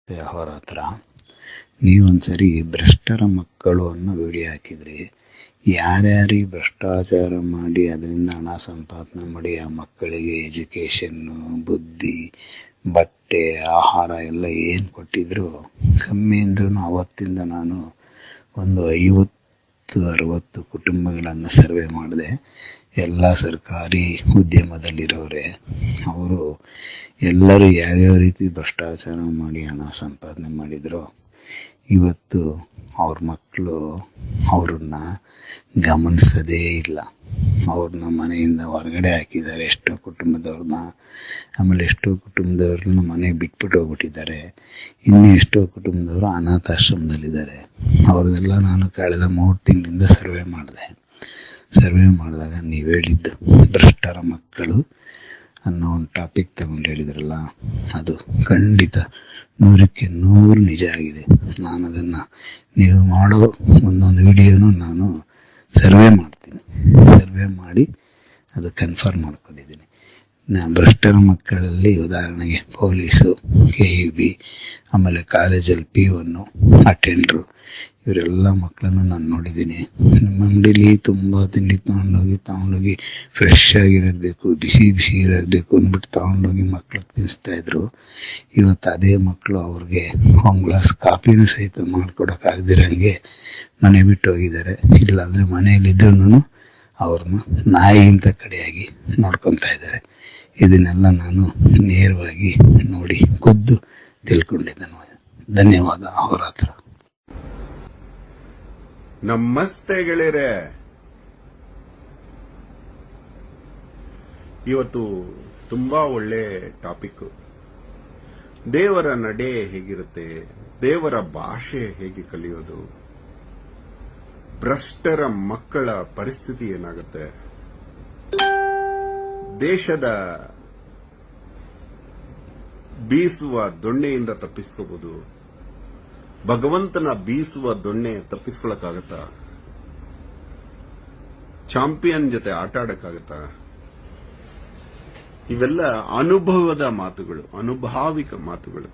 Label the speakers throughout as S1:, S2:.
S1: ನಮಸ್ತೆ ಅಹೋರಾತ್ರ. ನೀವೊಂದ್ಸರಿ ಭ್ರಷ್ಟರ ಮಕ್ಕಳು ಅನ್ನೋ ವಿಡಿಯೋ ಹಾಕಿದ್ರಿ. ಯಾರ್ಯಾರು ಈ ಭ್ರಷ್ಟಾಚಾರ ಮಾಡಿ ಅದರಿಂದ ಹಣ ಸಂಪಾದನೆ ಮಾಡಿ ಆ ಮಕ್ಕಳಿಗೆ ಎಜುಕೇಷನ್ನು, ಬುದ್ಧಿ, ಬಟ್ಟೆ, ಆಹಾರ ಎಲ್ಲ ಏನು ಕೊಟ್ಟಿದ್ರು ಕಮ್ಮಿ ಅಂದ್ರೂ ಅವತ್ತಿಂದ ನಾನು ಒಂದು 50-60 ಕುಟುಂಬಗಳನ್ನು ಸರ್ವೆ ಮಾಡಿದೆ. ಎಲ್ಲ ಸರ್ಕಾರಿ ಉದ್ಯಮದಲ್ಲಿರೋರೆ. ಅವರು ಎಲ್ಲರೂ ಯಾವ್ಯಾವ ರೀತಿ ಭ್ರಷ್ಟಾಚಾರ ಮಾಡಿ ಹಣ ಸಂಪಾದನೆ ಮಾಡಿದ್ರು, ಇವತ್ತು ಅವ್ರ ಮಕ್ಕಳು ಅವ್ರನ್ನ ಗಮನಿಸೋದೇ ಇಲ್ಲ. ಅವ್ರನ್ನ ಮನೆಯಿಂದ ಹೊರಗಡೆ ಹಾಕಿದ್ದಾರೆ ಎಷ್ಟೋ ಕುಟುಂಬದವ್ರನ್ನ. ಆಮೇಲೆ ಎಷ್ಟೋ ಕುಟುಂಬದವ್ರನ್ನ ಮನೆಗೆ ಬಿಟ್ಬಿಟ್ಟು ಹೋಗ್ಬಿಟ್ಟಿದ್ದಾರೆ. ಇನ್ನು ಎಷ್ಟೋ ಕುಟುಂಬದವರು ಅನಾಥಾಶ್ರಮದಲ್ಲಿದ್ದಾರೆ. ಅವ್ರನ್ನೆಲ್ಲ ನಾನು ಕಳೆದ 3 ತಿಂಗಳಿಂದ ಸರ್ವೆ ಮಾಡಿದಾಗ ನೀವು ಹೇಳಿದ್ದು ಭ್ರಷ್ಟರ ಮಕ್ಕಳು ಅನ್ನೋ ಒಂದು ಟಾಪಿಕ್ ತಗೊಂಡು ಹೇಳಿದ್ರಲ್ಲ, ಅದು ಖಂಡಿತ 100ಕ್ಕೆ 100 ನಿಜ ಆಗಿದೆ. ನಾನು ಅದನ್ನು ನೀವು ಮಾಡೋ ಒಂದೊಂದು ವಿಡಿಯೋನು ನಾನು ಸರ್ವೆ ಮಾಡಿ ಅದು ಕನ್ಫರ್ಮ್ ಮಾಡ್ಕೊಂಡಿದ್ದೀನಿ. ಭ್ರಷ್ಟರ ಮಕ್ಕಳಲ್ಲಿ ಉದಾಹರಣೆಗೆ ಪೊಲೀಸು, KUB, ಆಮೇಲೆ ಕಾಲೇಜಲ್ಲಿ P1 ಅಟೆಂಡ್ರು, ಇವರೆಲ್ಲ ಮಕ್ಕಳನ್ನು ನಾನು ನೋಡಿದ್ದೀನಿ. ನಮ್ಮ ಅಂಗಡಿಲಿ ತುಂಬ ತಿಂಡಿ ತಗೊಂಡೋಗಿ ಫ್ರೆಶ್ ಆಗಿರೋದು ಬೇಕು, ಬಿಸಿ ಇರೋದು ಬೇಕು ಅಂದ್ಬಿಟ್ಟು ತಗೊಂಡೋಗಿ ಮಕ್ಳಿಗೆ ತಿನ್ನಿಸ್ತಾಯಿದ್ರು. ಇವತ್ತು ಅದೇ ಮಕ್ಕಳು ಅವ್ರಿಗೆ ಒಂದು ಗ್ಲಾಸ್ ಕಾಫಿನೂ ಸಹಿತ ಮಾಡ್ಕೊಡೋಕ್ಕಾಗದಿರಂಗೆ ಮನೆ ಬಿಟ್ಟು ಹೋಗಿದ್ದಾರೆ. ಇಲ್ಲಾಂದರೆ ಮನೆಯಲ್ಲಿದ್ರೂ ಅವ್ರನ್ನ ನಾಯಿಗಿಂತ ಕಡೆಯಾಗಿ ನೋಡ್ಕೊತಾ ಇದ್ದಾರೆ. ಇದನ್ನೆಲ್ಲ ನಾನು ನೇರವಾಗಿ ನೋಡಿ ಖುದ್ದು ತಿಳ್ಕೊಂಡಿದ್ದೇನೆ. ಧನ್ಯವಾದ. ಅಹೋರಾತ್ರ.
S2: ನಮಸ್ತೆ ಗೆಳೆಯರೆ. ಇವತ್ತು ತುಂಬಾ ಒಳ್ಳೆ ಟಾಪಿಕ್. ದೇವರ ನಡೆ ಹೇಗಿರುತ್ತೆ, ದೇವರ ಭಾಷೆ ಹೇಗೆ ಕಲಿಯೋದು, ಭ್ರಷ್ಟರ ಮಕ್ಕಳ ಪರಿಸ್ಥಿತಿ ಏನಾಗುತ್ತೆ, ದೇಶದ ಬೀಸುವ ದೊಣ್ಣೆಯಿಂದ ತಪ್ಪಿಸ್ಕೋಬಹುದು, ಭಗವಂತನ ಬೀಸುವ ದೊಣ್ಣೆ ತಪ್ಪಿಸ್ಕೊಳಕ್ಕಾಗತ್ತಾ, ಚಾಂಪಿಯನ್ ಜೊತೆ ಆಟ ಆಡಕ್ಕಾಗತ್ತಾ? ಇವೆಲ್ಲ ಅನುಭವದ ಮಾತುಗಳು, ಅನುಭಾವಿಕ ಮಾತುಗಳು.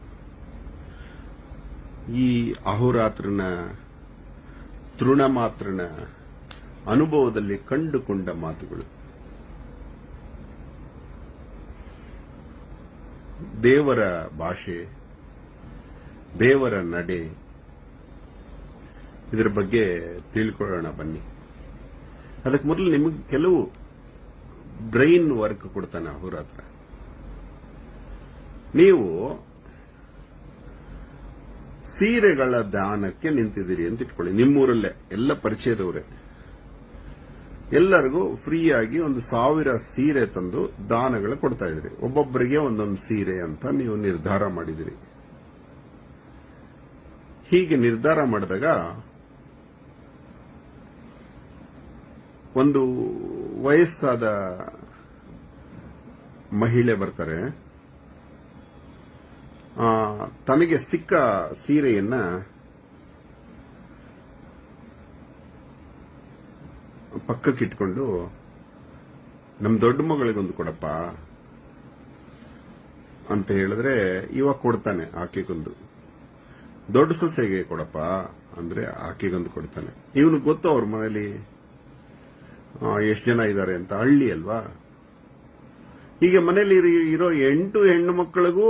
S2: ಈ ಅಹೋರಾತ್ರನ ತೃಣಮಾತ್ರನ ಅನುಭವದಲ್ಲಿ ಕಂಡುಕೊಂಡ ಮಾತುಗಳು. ದೇವರ ಭಾಷೆ, ದೇವರ ನಡೆ, ಇದರ ಬಗ್ಗೆ ತಿಳ್ಕೊಳ್ಳೋಣ ಬನ್ನಿ. ಅದಕ್ಕೆ ಮೊದಲು ನಿಮಗೆ ಕೆಲವು ಬ್ರೈನ್ ವರ್ಕ್ ಕೊಡ್ತಾನೆ ಅಹೋರಾತ್ರ. ನೀವು ಸೀರೆಗಳ ದಾನಕ್ಕೆ ನಿಂತಿದ್ದೀರಿ ಅಂತ ಇಟ್ಕೊಳ್ಳಿ. ನಿಮ್ಮೂರಲ್ಲೇ ಎಲ್ಲ ಪರಿಚಯದವರೇ, ಎಲ್ಲರಿಗೂ ಫ್ರೀಯಾಗಿ 1,000 ಸೀರೆ ತಂದು ದಾನಗಳು ಕೊಡ್ತಾ ಇದ್ರಿ. ಒಬ್ಬೊಬ್ಬರಿಗೆ ಒಂದೊಂದು ಸೀರೆ ಅಂತ ನೀವು ನಿರ್ಧಾರ ಮಾಡಿದಿರಿ. ಹೀಗೆ ನಿರ್ಧಾರ ಮಾಡಿದಾಗ ಒಂದು ವಯಸ್ಸಾದ ಮಹಿಳೆ ಬರ್ತಾರೆ. ತನಗೆ ಸಿಕ್ಕ ಸೀರೆಯನ್ನ ಪಕ್ಕಕ್ಕಿಟ್ಕೊಂಡು, ನಮ್ ದೊಡ್ಡ ಮಗಳಿಗೊಂದು ಕೊಡಪ್ಪ ಅಂತ ಹೇಳಿದ್ರೆ ಇವಾಗ ಕೊಡ್ತಾನೆ ಆಕೆಗೊಂದು. ದೊಡ್ಡ ಸೊಸೆಗೆ ಕೊಡಪ್ಪ ಅಂದ್ರೆ ಆಕೆಗೊಂದು ಕೊಡ್ತಾನೆ. ಇವನು ಗೊತ್ತು ಅವ್ರ ಮನೇಲಿ ಎಷ್ಟು ಜನ ಇದ್ದಾರೆ ಅಂತ, ಹಳ್ಳಿ ಅಲ್ವಾ. ಹೀಗೆ ಮನೇಲಿ ಇರೋ 8 ಹೆಣ್ಣು ಮಕ್ಕಳಿಗೂ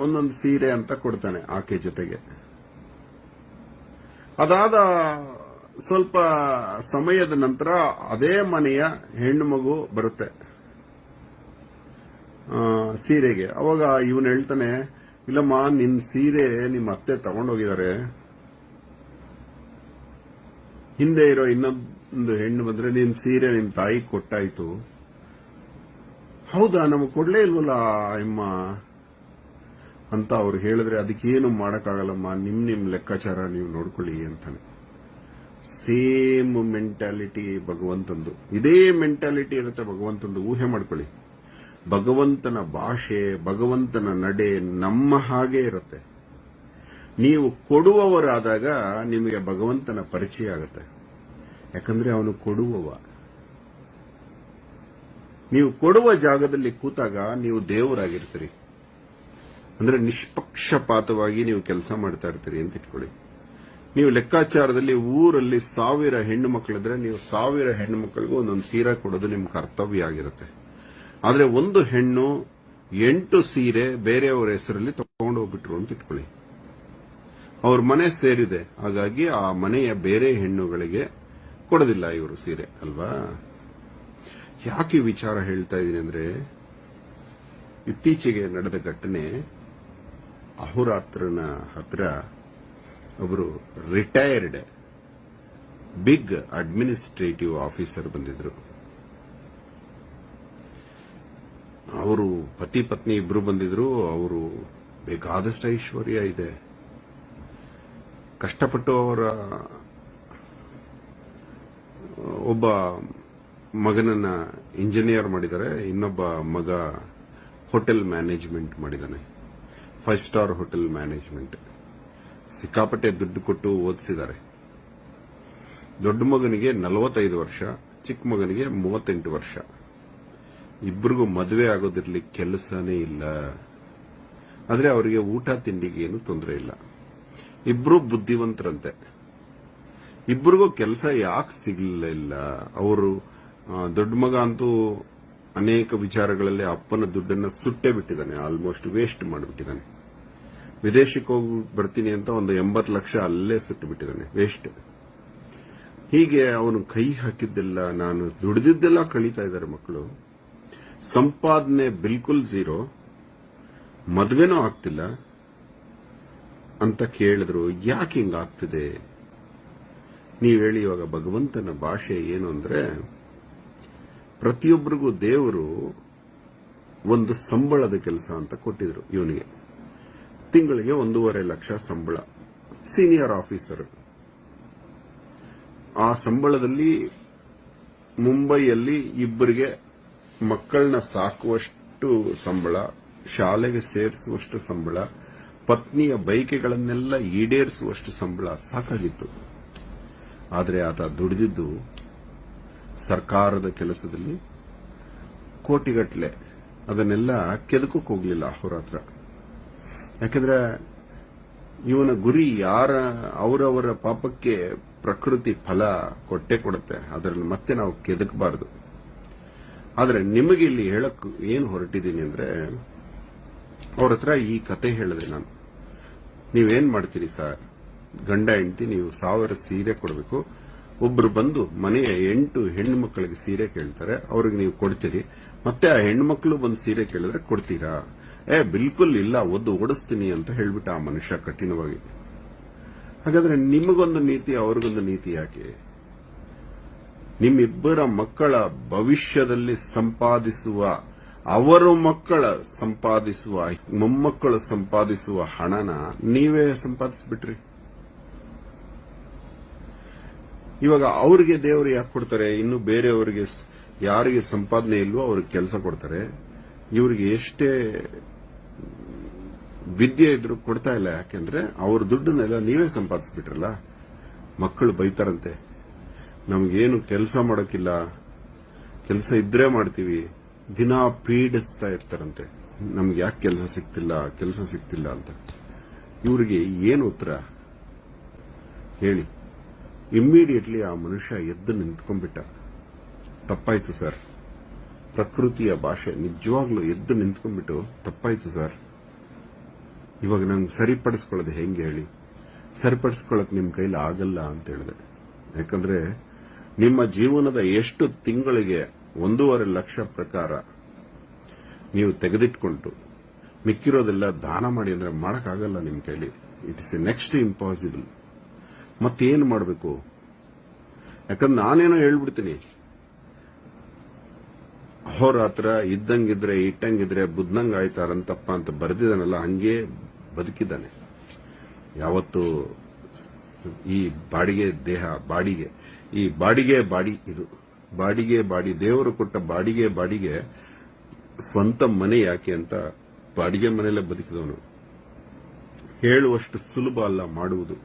S2: ಒಂದೊಂದು ಸೀರೆ ಅಂತ ಕೊಡ್ತಾನೆ ಆಕೆ ಜೊತೆಗೆ. ಅದಾದ ಸ್ವಲ್ಪ ಸಮಯದ ನಂತರ ಅದೇ ಮನೆಯ ಹೆಣ್ಣು ಮಗು ಬರುತ್ತೆ ಸೀರೆಗೆ. ಅವಾಗ ಇವನು ಹೇಳ್ತಾನೆ, ಇಲ್ಲಮ್ಮ ನಿನ್ ಸೀರೆ ನಿಮ್ಮ ಅತ್ತೆ ತಗೊಂಡೋಗಿದ್ದಾರೆ. ಹಿಂದೆ ಇರೋ ಇನ್ನೊಂದು ಹೆಣ್ಣು ಬಂದ್ರೆ ನಿನ್ ಸೀರೆ ನಿಮ್ ತಾಯಿ ಕೊಟ್ಟಾಯ್ತು. ಹೌದಾ, ನಮಗ್ ಕೊಡ್ಲೇ ಇಲ್ವಲ್ಲ ಅಮ್ಮ ಅಂತ ಅವ್ರು ಹೇಳಿದ್ರೆ, ಅದಕ್ಕೇನು ಮಾಡಕ್ಕಾಗಲ್ಲಮ್ಮ, ನಿಮ್ ಲೆಕ್ಕಾಚಾರ ನೀವು ನೋಡ್ಕೊಳ್ಳಿ ಅಂತಾನೆ. ಸೇಮ್ ಮೆಂಟಾಲಿಟಿ ಭಗವಂತಂದು. ಇದೇ ಮೆಂಟಾಲಿಟಿ ಇರುತ್ತೆ ಭಗವಂತಂದು. ಊಹೆ ಮಾಡ್ಕೊಳ್ಳಿ. ಭಗವಂತನ ಭಾಷೆ, ಭಗವಂತನ ನಡೆ ನಮ್ಮ ಹಾಗೆ ಇರುತ್ತೆ. ನೀವು ಕೊಡುವವರಾದಾಗ ನಿಮಗೆ ಭಗವಂತನ ಪರಿಚಯ ಆಗುತ್ತೆ. ಯಾಕಂದ್ರೆ ಅವನು ಕೊಡುವವ. ನೀವು ಕೊಡುವ ಜಾಗದಲ್ಲಿ ಕೂತಾಗ ನೀವು ದೇವರಾಗಿರ್ತೀರಿ. ಅಂದ್ರೆ ನಿಷ್ಪಕ್ಷಪಾತವಾಗಿ ನೀವು ಕೆಲಸ ಮಾಡ್ತಾ ಇರ್ತೀರಿ ಅಂತ ಇಟ್ಕೊಳ್ಳಿ. ನೀವು ಲೆಕ್ಕಾಚಾರದಲ್ಲಿ ಊರಲ್ಲಿ 1000 ಹೆಣ್ಣು ಮಕ್ಕಳಿದ್ರೆ ನೀವು 1000 ಹೆಣ್ಣು ಮಕ್ಕಳಿಗೂ ಒಂದೊಂದು ಸೀರೆ ಕೊಡೋದು ನಿಮ್ ಕರ್ತವ್ಯ ಆಗಿರುತ್ತೆ. ಆದ್ರೆ ಒಂದು ಹೆಣ್ಣು 8 ಸೀರೆ ಬೇರೆಯವರ ಹೆಸರಲ್ಲಿ ತಗೊಂಡು ಹೋಗ್ಬಿಟ್ರು ಅಂತ ಇಟ್ಕೊಳ್ಳಿ. ಅವ್ರ ಮನೆ ಸೇರಿದೆ, ಹಾಗಾಗಿ ಆ ಮನೆಯ ಬೇರೆ ಹೆಣ್ಣುಗಳಿಗೆ ಕೊಡೋದಿಲ್ಲ ಇವರು ಸೀರೆ ಅಲ್ವಾ. ಯಾಕೆ ಈ ವಿಚಾರ ಹೇಳ್ತಾ ಇದ್ದೀನಿ ಅಂದ್ರೆ, ಇತ್ತೀಚೆಗೆ ನಡೆದ ಘಟನೆ, ಅಹೋರಾತ್ರನ ಹತ್ರ ಒಬ್ಬರು ರಿಟೈರ್ಡ್ ಬಿಗ್ ಅಡ್ಮಿನಿಸ್ಟ್ರೇಟಿವ್ ಆಫೀಸರ್ ಬಂದಿದ್ರು. ಅವರು ಪತಿ ಪತ್ನಿ ಇಬ್ರು ಬಂದಿದ್ರು. ಅವರು ಬೇಕಾದಷ್ಟು ಐಶ್ವರ್ಯ ಇದೆ, ಕಷ್ಟಪಟ್ಟು ಅವರ ಒಬ್ಬ ಮಗನನ್ನ ಇಂಜಿನಿಯರ್ ಮಾಡಿದ್ದಾರೆ, ಇನ್ನೊಬ್ಬ ಮಗ ಹೋಟೆಲ್ ಮ್ಯಾನೇಜ್ಮೆಂಟ್ ಮಾಡಿದ್ದಾನೆ, 5 ಸ್ಟಾರ್ ಹೋಟೆಲ್ ಮ್ಯಾನೇಜ್ಮೆಂಟ್. ಸಿಕ್ಕಾಪಟ್ಟೆ ದುಡ್ಡು ಕೊಟ್ಟು ಓದಿಸಿದ್ದಾರೆ. ದೊಡ್ಡ ಮಗನಿಗೆ 45 ವರ್ಷ, ಚಿಕ್ಕ ಮಗನಿಗೆ 38 ವರ್ಷ. ಇಬ್ಬರಿಗೂ ಮದುವೆ ಆಗೋದಿರ್ಲಿ, ಕೆಲಸನೇ ಇಲ್ಲ. ಆದ್ರೆ ಅವರಿಗೆ ಊಟ ತಿಂಡಿಗೆ ಏನು ತೊಂದರೆ ಇಲ್ಲ. ಇಬ್ರು ಬುದ್ಧಿವಂತರಂತೆ. ಇಬ್ಬರಿಗೂ ಕೆಲಸ ಯಾಕೆ ಸಿಗಲಿಲ್ಲ? ಅವರು ದೊಡ್ಡ ಮಗ ಅಂತೂ ಅನೇಕ ವಿಚಾರಗಳಲ್ಲಿ ಅಪ್ಪನ ದುಡ್ಡನ್ನ ಸುಟ್ಟೇ ಬಿಟ್ಟಿದ್ದಾನೆ, ಆಲ್ಮೋಸ್ಟ್ ವೇಸ್ಟ್ ಮಾಡಿಬಿಟ್ಟಿದ್ದಾನೆ. ವಿದೇಶಕ್ಕೆ ಹೋಗಿ ಬರ್ತೀನಿ ಅಂತ ಒಂದು 80 ಲಕ್ಷ ಅಲ್ಲೇ ಸುಟ್ಟು ಬಿಟ್ಟಿದ್ದಾನೆ, ವೇಸ್ಟ್. ಹೀಗೆ ಅವನು ಕೈ ಹಾಕಿದ್ದೆಲ್ಲ, ನಾನು ದುಡಿದಿದ್ದೆಲ್ಲ ಕಳೀತಾ ಇದ್ದಾರೆ ಮಕ್ಕಳು. ಸಂಪಾದನೆ ಬಿಲ್ಕುಲ್ ಝೀರೋ, ಮದುವೆನೂ ಆಗ್ತಿಲ್ಲ ಅಂತ ಕೇಳಿದ್ರು. ಯಾಕೆ ಹಿಂಗಾಗ್ತಿದೆ ನೀವ್ ಹೇಳಿ? ಇವಾಗ ಭಗವಂತನ ಭಾಷೆ ಏನು ಅಂದ್ರೆ, ಪ್ರತಿಯೊಬ್ಬರಿಗೂ ದೇವರು ಒಂದು ಸಂಬಳದ ಕೆಲಸ ಅಂತ ಕೊಟ್ಟಿದ್ರು. ಇವನಿಗೆ ತಿಂಗಳಿಗೆ 1.5 ಲಕ್ಷ ಸಂಬಳ, ಸೀನಿಯರ್ ಆಫೀಸರ್. ಆ ಸಂಬಳದಲ್ಲಿ ಮುಂಬೈಯಲ್ಲಿ ಇಬ್ಬರಿಗೆ ಮಕ್ಕಳನ್ನ ಸಾಕುವಷ್ಟು ಸಂಬಳ, ಶಾಲೆಗೆ ಸೇರಿಸುವಷ್ಟು ಸಂಬಳ, ಪತ್ನಿಯ ಬಯಕೆಗಳನ್ನೆಲ್ಲ ಈಡೇರಿಸುವಷ್ಟು ಸಂಬಳ ಸಾಕಾಗಿತ್ತು. ಆದರೆ ಆತ ದುಡಿದಿದ್ದು ಸರ್ಕಾರದ ಕೆಲಸದಲ್ಲಿ ಕೋಟಿಗಟ್ಟಲೆ. ಅದನ್ನೆಲ್ಲ ಕೆದಕಕ್ಕೆ ಹೋಗ್ಲಿಲ್ಲ ಅಹೋರಾತ್ರ. ಯಾಕಂದ್ರೆ ಇವನ ಗುರಿ ಅವರವರ ಪಾಪಕ್ಕೆ ಪ್ರಕೃತಿ ಫಲ ಕೊಟ್ಟೆ ಕೊಡುತ್ತೆ, ಅದರಲ್ಲಿ ಮತ್ತೆ ನಾವು ಕೆದಕಬಾರದು. ಆದ್ರೆ ನಿಮಗೆ ಇಲ್ಲಿ ಹೇಳಕ್ ಏನು ಹೊರಟಿದ್ದೀನಿ ಅಂದ್ರೆ, ಅವ್ರ ಹತ್ರ ಈ ಕತೆ ಹೇಳಿದೆ ನಾನು. ನೀವೇನ್ ಮಾಡ್ತೀರಿ ಸರ್? ಗಂಡ ಹೆಂಡತಿ, ನೀವು 1000 ಸೀರೆ ಕೊಡಬೇಕು. ಒಬ್ರು ಬಂದು ಮನೆಯ 8 ಹೆಣ್ಣು ಮಕ್ಕಳಿಗೆ ಸೀರೆ ಕೇಳ್ತಾರೆ, ಅವ್ರಿಗೆ ನೀವು ಕೊಡ್ತೀರಿ. ಮತ್ತೆ ಆ ಹೆಣ್ಣು ಮಕ್ಕಳು ಬಂದು ಸೀರೆ ಕೇಳಿದ್ರೆ ಕೊಡ್ತೀರಾ? ಬಿಲ್ಕುಲ್ ಇಲ್ಲ, ಓಡಿಸ್ತೀನಿ ಅಂತ ಹೇಳ್ಬಿಟ್ಟ ಆ ಮನುಷ್ಯ ಕಠಿಣವಾಗಿ. ಹಾಗಾದ್ರೆ ನಿಮಗೊಂದು ನೀತಿ, ಅವ್ರಿಗೊಂದು ನೀತಿ ಯಾಕೆ? ನಿಮ್ಮಿಬ್ಬರ ಮಕ್ಕಳ ಭವಿಷ್ಯದಲ್ಲಿ ಸಂಪಾದಿಸುವ, ಅವರು ಮಕ್ಕಳ ಸಂಪಾದಿಸುವ, ಮೊಮ್ಮಕ್ಕಳು ಸಂಪಾದಿಸುವ ಹಣನ ನೀವೇ ಸಂಪಾದಿಸ್ಬಿಟ್ರಿ. ಇವಾಗ ಅವ್ರಿಗೆ ದೇವರು ಯಾಕೆ ಕೊಡ್ತಾರೆ? ಇನ್ನು ಬೇರೆಯವರಿಗೆ ಯಾರಿಗೆ ಸಂಪಾದನೆ ಇಲ್ವೋ ಅವ್ರಿಗೆ ಕೆಲಸ ಕೊಡ್ತಾರೆ. ಇವ್ರಿಗೆ ಎಷ್ಟೇ ವಿದ್ಯೆ ಇದ್ರು ಕೊಡ್ತಾ ಇಲ್ಲ. ಯಾಕೆಂದ್ರೆ ಅವ್ರ ದುಡ್ಡನ್ನೆಲ್ಲ ನೀವೇ ಸಂಪಾದಿಸ್ಬಿಟ್ರಲ್ಲ. ಮಕ್ಕಳು ಬೈತಾರಂತೆ, ನಮ್ಗೇನು ಕೆಲಸ ಮಾಡೋಕ್ಕಿಲ್ಲ, ಕೆಲಸ ಇದ್ರೆ ಮಾಡ್ತೀವಿ, ದಿನ ಪೀಡಿಸ್ತಾ ಇರ್ತಾರಂತೆ, ನಮ್ಗೆ ಯಾಕೆ ಕೆಲಸ ಸಿಗ್ತಿಲ್ಲ ಅಂತ. ಇವ್ರಿಗೆ ಏನು ಉತ್ತರ ಹೇಳಿ? ಇಮ್ಮಿಡಿಯೇಟ್ಲಿ ಆ ಮನುಷ್ಯ ಎದ್ದು ನಿಂತ್ಕೊಂಡ್ಬಿಟ್ಟ. ತಪ್ಪಾಯ್ತು ಸರ್, ಪ್ರಕೃತಿಯ ಭಾಷೆ ನಿಜವಾಗ್ಲೂ ಎದ್ದು ನಿಂತ್ಕೊಂಡ್ಬಿಟ್ಟು, ತಪ್ಪಾಯ್ತು ಸರ್, ಇವಾಗ ನಂಗೆ ಸರಿಪಡಿಸ್ಕೊಳ್ಳೋದು ಹೆಂಗೆ ಹೇಳಿ? ಸರಿಪಡಿಸ್ಕೊಳ್ಳೋಕೆ ನಿಮ್ ಕೈಲಿ ಆಗಲ್ಲ ಅಂತ ಹೇಳಿದೆ. ಯಾಕಂದ್ರೆ ನಿಮ್ಮ ಜೀವನದ ಎಷ್ಟು ತಿಂಗಳಿಗೆ 1.5 ಲಕ್ಷ ಪ್ರಕಾರ ನೀವು ತೆಗೆದಿಟ್ಕೊಂಡು ಮಿಕ್ಕಿರೋದೆಲ್ಲ ದಾನ ಮಾಡಿ ಅಂದ್ರೆ ಮಾಡಕ್ಕಾಗಲ್ಲ ನಿಮ್ ಕೈಲಿ. It is next impossible. ಮತ್ತೇನು ಮಾಡಬೇಕು? ಯಾಕಂದ್ರೆ ನಾನೇನೋ ಹೇಳ್ಬಿಡ್ತೀನಿ, ಅಹೋರಾತ್ರ ಇದ್ದಂಗಿದ್ರೆ ಇಟ್ಟಂಗಿದ್ರೆ ಬುದ್ಧಂಗ್ ಆಯ್ತಾರಂತಪ್ಪ ಅಂತ ಬರೆದಿದ್ದಾನಲ್ಲ, ಹಂಗೆ ಬದುಕಿದ್ದಾನೆ. ಯಾವತ್ತು ಈ ಬಾಡಿಗೆ ದೇಹ, ಬಾಡಿಗೆ, ಈ ಬಾಡಿಗೆ ಬಾಡಿ, ಇದು ಬಾಡಿಗೆ ಬಾಡಿ, ದೇವರು ಕೊಟ್ಟ ಬಾಡಿಗೆ ಸ್ವಂತ ಮನೆ ಯಾಕೆ ಅಂತ ಬಾಡಿಗೆ ಮನೆಯಲ್ಲೇ ಬದುಕಿದವನು. ಹೇಳುವಷ್ಟು ಸುಲಭ ಅಲ್ಲ ಮಾಡುವುದು.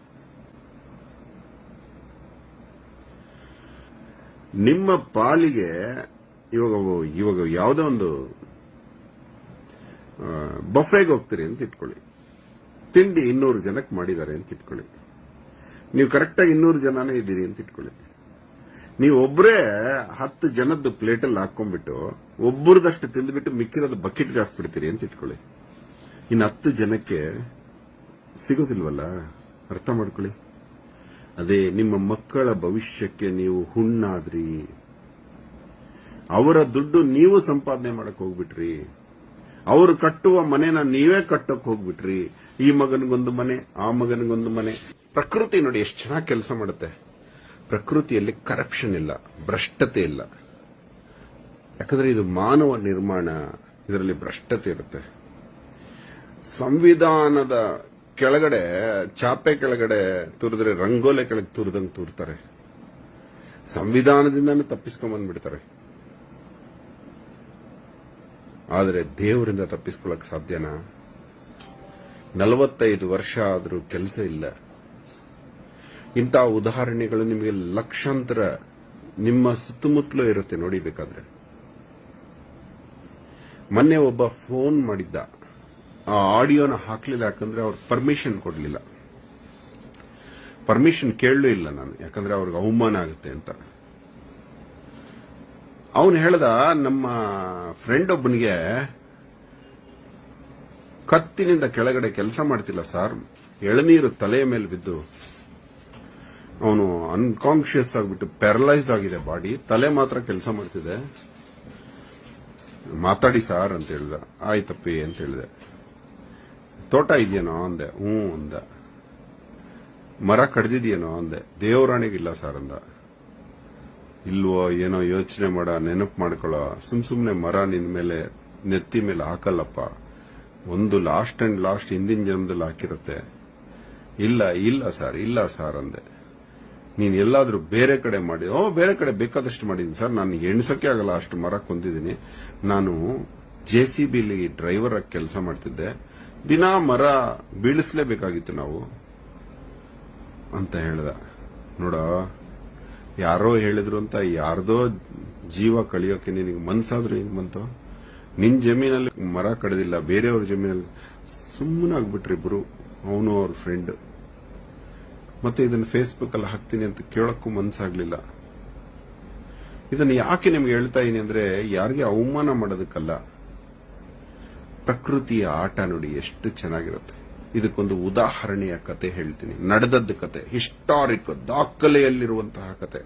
S2: ನಿಮ್ಮ ಪಾಲಿಗೆ ಇವಾಗ ಯಾವುದೋ ಒಂದು ಬಫೆಗೆ ಹೋಗ್ತೀರಿ ಅಂತ ಇಟ್ಕೊಳ್ಳಿ, ತಿಂಡಿ 200 ಜನಕ್ಕೆ ಮಾಡಿದ್ದಾರೆ ಅಂತ ಇಟ್ಕೊಳ್ಳಿ, ನೀವು ಕರೆಕ್ಟಾಗಿ 200 ಜನನೇ ಇದ್ದೀರಿ ಅಂತ ಇಟ್ಕೊಳ್ಳಿ. ನೀವು ಒಬ್ಬರೇ 10 ಜನದ್ದು ಪ್ಲೇಟಲ್ಲಿ ಹಾಕೊಂಡ್ಬಿಟ್ಟು ಒಬ್ಬರದಷ್ಟು ತಿಂದ್ಬಿಟ್ಟು ಮಿಕ್ಕಿರೋದು ಬಕೆಟ್ಗೆ ಹಾಕ್ಬಿಡ್ತೀರಿ ಅಂತ ಇಟ್ಕೊಳ್ಳಿ. ಇನ್ನು 10 ಜನಕ್ಕೆ ಸಿಗೋದಿಲ್ವಲ್ಲ, ಅರ್ಥ ಮಾಡ್ಕೊಳ್ಳಿ. ಅದೇ ನಿಮ್ಮ ಮಕ್ಕಳ ಭವಿಷ್ಯಕ್ಕೆ ನೀವು ಹುಣ್ಣಾದ್ರಿ, ಅವರ ದುಡ್ಡು ನೀವು ಸಂಪಾದನೆ ಮಾಡಕ್ ಹೋಗ್ಬಿಟ್ರಿ, ಅವರು ಕಟ್ಟುವ ಮನೆನ ನೀವೇ ಕಟ್ಟಕ್ ಹೋಗ್ಬಿಟ್ರಿ. ಈ ಮಗನಿಗೊಂದು ಮನೆ, ಆ ಮಗನಿಗೊಂದು ಮನೆ. ಪ್ರಕೃತಿ ನೋಡಿ ಎಷ್ಟು ಚೆನ್ನಾಗಿ ಕೆಲಸ ಮಾಡುತ್ತೆ. ಪ್ರಕೃತಿಯಲ್ಲಿ ಕರಪ್ಷನ್ ಇಲ್ಲ, ಭ್ರಷ್ಟತೆ ಇಲ್ಲ. ಯಾಕಂದ್ರೆ ಇದು ಮಾನವ ನಿರ್ಮಾಣ, ಇದರಲ್ಲಿ ಭ್ರಷ್ಟತೆ ಇರುತ್ತೆ. ಸಂವಿಧಾನದ ಕೆಳಗಡೆ, ಚಾಪೆ ಕೆಳಗಡೆ ತುರಿದ್ರೆ ರಂಗೋಲೆ ಕೆಳಗೆ ತುರಿದಂಗೆ ತೂರ್ತಾರೆ. ಸಂವಿಧಾನದಿಂದಾನು ತಪ್ಪಿಸ್ಕೊಂಡ್ಬಂದ್ಬಿಡ್ತಾರೆ. ಆದರೆ ದೇವರಿಂದ ತಪ್ಪಿಸ್ಕೊಳ್ಳಕ್ ಸಾಧ್ಯನಾ? 45 ವರ್ಷ ಆದರೂ ಕೆಲಸ ಇಲ್ಲ. ಇಂತಹ ಉದಾಹರಣೆಗಳು ನಿಮಗೆ ಲಕ್ಷಾಂತರ ನಿಮ್ಮ ಸುತ್ತಮುತ್ತಲೂ ಇರುತ್ತೆ, ನೋಡಿ ಬೇಕಾದ್ರೆ. ಮೊನ್ನೆ ಒಬ್ಬ ಫೋನ್ ಮಾಡಿದ್ದ, ಆ ಆಡಿಯೋನ ಹಾಕ್ಲಿಲ್ಲ, ಯಾಕಂದ್ರೆ ಅವ್ರು ಪರ್ಮಿಷನ್ ಕೊಡ್ಲಿಲ್ಲ. ಪರ್ಮಿಷನ್ ಕೇಳಲೂ ಇಲ್ಲ ನಾನು, ಯಾಕಂದ್ರೆ ಅವ್ರಿಗೆ ಅವಮಾನ ಆಗುತ್ತೆ ಅಂತ. ಅವನು ಹೇಳ್ದ, ನಮ್ಮ ಫ್ರೆಂಡ್ ಒಬ್ಬನಿಗೆ ಕತ್ತಿನಿಂದ ಕೆಳಗಡೆ ಕೆಲಸ ಮಾಡ್ತಿಲ್ಲ ಸರ್, ಎಳನೀರು ತಲೆಯ ಮೇಲೆ ಬಿದ್ದು ಅವನು ಅನ್ಕಾನ್ಶಿಯಸ್ ಆಗಿಬಿಟ್ಟು ಪ್ಯಾರಲೈಸ್ ಆಗಿದೆ ಬಾಡಿ, ತಲೆ ಮಾತ್ರ ಕೆಲಸ ಮಾಡ್ತಿದೆ, ಮಾತಾಡಿ ಸಾರ್ ಅಂತ ಹೇಳ್ದ. ಆಯ್ತಪ್ಪಿ ಅಂತ ಹೇಳಿದೆ. ತೋಟ ಇದೆಯೇನೋ ಅಂದೆ. ಅಂದ. ಮರ ಕಡ್ದಿದ್ಯೇನೋ ಅಂದೆ. ದೇವರಾಣಿಗಿಲ್ಲ ಸರ್ ಅಂದ. ಇಲ್ವೋ ಏನೋ ಯೋಚನೆ ಮಾಡ, ನೆನಪು ಮಾಡ್ಕೊಳ್ಳೋ, ಸುಮ್ನೆ ಮರ ನಿನ್ ಮೇಲೆ ನೆತ್ತಿ ಮೇಲೆ ಹಾಕಲ್ಲಪ್ಪ, ಒಂದು ಲಾಸ್ಟ್ ಅಂಡ್ ಲಾಸ್ಟ್ ಹಿಂದಿನ ಜನ್ಮದಲ್ಲಿ ಹಾಕಿರುತ್ತೆ. ಇಲ್ಲ ಸರ್ ಅಂದೆ. ನೀನ್ ಎಲ್ಲಾದ್ರೂ ಬೇರೆ ಕಡೆ ಮಾಡಿ? ಬೇರೆ ಕಡೆ ಬೇಕಾದಷ್ಟು ಮಾಡಿದೀನಿ ಸರ್, ನಾನು ಎಣ್ಸಕ್ಕೆ ಆಗಲ್ಲ, ಅಷ್ಟು ಮರ ಕೊಂದಿದ್ದೀನಿ. ನಾನು JCBಲಿ ಡ್ರೈವರ್ ಆಗಿ ಕೆಲಸ ಮಾಡ್ತಿದ್ದೆ, ದಿನಾ ಮರ ಬೀಳಿಸ್ಲೇಬೇಕಾಗಿತ್ತು ನಾವು ಅಂತ ಹೇಳ್ದ. ನೋಡ, ಯಾರೋ ಹೇಳಿದ್ರು ಅಂತ ಯಾರ್ದೋ ಜೀವ ಕಳಿಯೋಕೆ ನಿನಗೆ ಮನ್ಸಾದ್ರೂ ಹಿಂಗ್ ಬಂತು? ನಿನ್ ಜಮೀನಲ್ಲಿ ಮರ ಕಡ್ದಿಲ್ಲ, ಬೇರೆಯವ್ರ ಜಮೀನಲ್ಲಿ ಸುಮ್ಮನಾಗ್ಬಿಟ್ರಿ ಇಬ್ರು, ಅವನು ಅವ್ರ ಫ್ರೆಂಡ್. ಮತ್ತೆ ಇದನ್ನ ಫೇಸ್ಬುಕ್ ಅಲ್ಲಿ ಹಾಕ್ತೀನಿ ಅಂತ ಕೇಳಕ್ಕೂ ಮನ್ಸಾಗ್ಲಿಲ್ಲ. ಇದನ್ನ ಯಾಕೆ ನಿಮ್ಗೆ ಹೇಳ್ತಾ ಇದೀನಿ ಅಂದ್ರೆ, ಯಾರಿಗೆ ಅವಮಾನ ಮಾಡೋದಕ್ಕಲ್ಲ. ಪ್ರಕೃತಿಯ ಆಟ ನೋಡಿ ಎಷ್ಟು ಚೆನ್ನಾಗಿರುತ್ತೆ. ಇದಕ್ಕೊಂದು ಉದಾಹರಣೆಯ ಕತೆ ಹೇಳ್ತೀನಿ, ನಡೆದದ್ದು ಕತೆ, ಹಿಸ್ಟಾರಿಕ್, ದಾಖಲೆಯಲ್ಲಿರುವಂತಹ ಕತೆ.